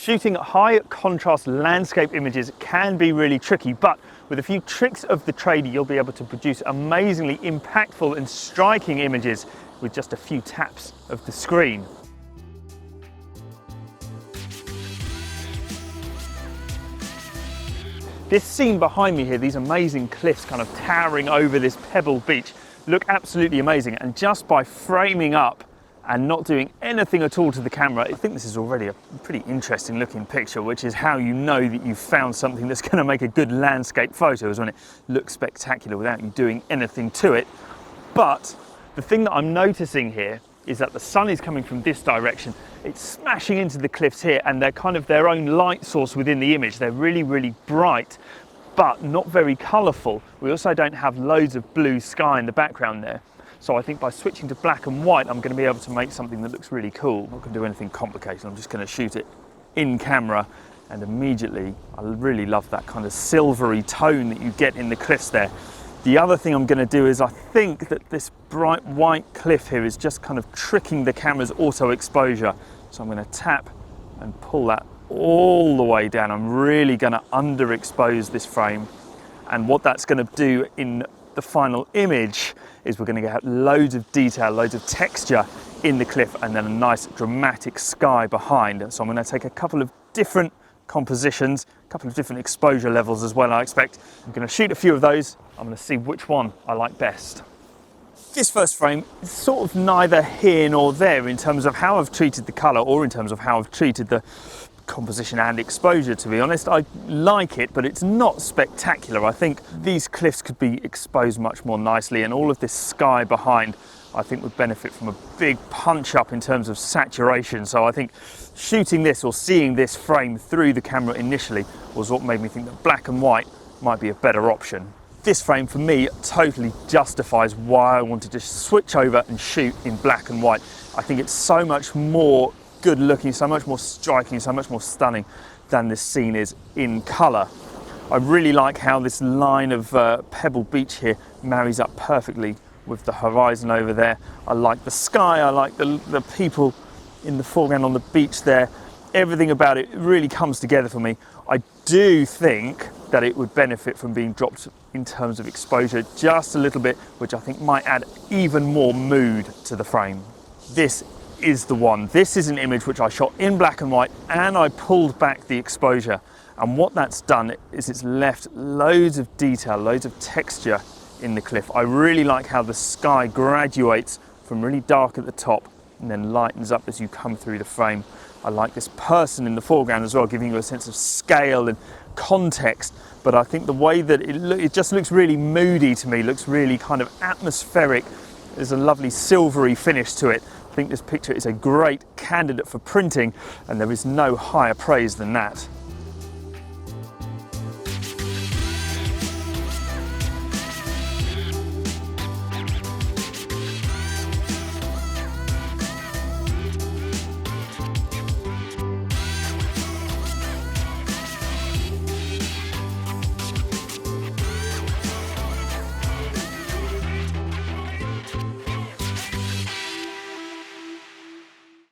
Shooting high contrast landscape images can be really tricky, but with a few tricks of the trade, you'll be able to produce amazingly impactful and striking images with just a few taps of the screen. This scene behind me here, these amazing cliffs kind of towering over this pebble beach, look absolutely amazing. And just by framing up and not doing anything at all to the camera, I think this is already a pretty interesting looking picture, which is how you know that you've found something that's going to make a good landscape photo, is when it looks spectacular without you doing anything to it. But the thing that I'm noticing here is that the sun is coming from this direction. It's smashing into the cliffs here, and they're kind of their own light source within the image. They're really, really bright, but not very colourful. We also don't have loads of blue sky in the background there. So I think by switching to black and white, I'm going to be able to make something that looks really cool. I'm not going to do anything complicated. I'm just going to shoot it in camera, and immediately I really love that kind of silvery tone that you get in the cliffs there. The other thing I'm going to do is I think that this bright white cliff here is just kind of tricking the camera's auto exposure. So I'm going to tap and pull that all the way down. I'm really going to underexpose this frame, and what that's going to do in the final image is we're going to get loads of detail, loads of texture in the cliff, and then a nice dramatic sky behind. So I'm going to take a couple of different compositions, a couple of different exposure levels as well, I expect. I'm going to shoot a few of those. I'm going to see which one I like best. This first frame is sort of neither here nor there in terms of how I've treated the colour or in terms of how I've treated the composition and exposure, to be honest. I like it, but it's not spectacular. I think these cliffs could be exposed much more nicely, and all of this sky behind I think would benefit from a big punch up in terms of saturation. So I think shooting this or seeing this frame through the camera initially was what made me think that black and white might be a better option. This frame for me totally justifies why I wanted to switch over and shoot in black and white. I think it's so much more good looking, so much more striking, so much more stunning than this scene is in colour. I really like how this line of Pebble Beach here marries up perfectly with the horizon over there. I like the sky, I like the people in the foreground on the beach there. Everything about it really comes together for me. I do think that it would benefit from being dropped in terms of exposure just a little bit, which I think might add even more mood to the frame. This is the one. This is an image which I shot in black and white, and I pulled back the exposure. And what that's done is it's left loads of detail, loads of texture in the cliff. I really like how the sky graduates from really dark at the top and then lightens up as you come through the frame. I like this person in the foreground as well, giving you a sense of scale and context, but I think the way that it just looks really moody to me, looks really kind of atmospheric. There's a lovely silvery finish to it. I think this picture is a great candidate for printing, and there is no higher praise than that.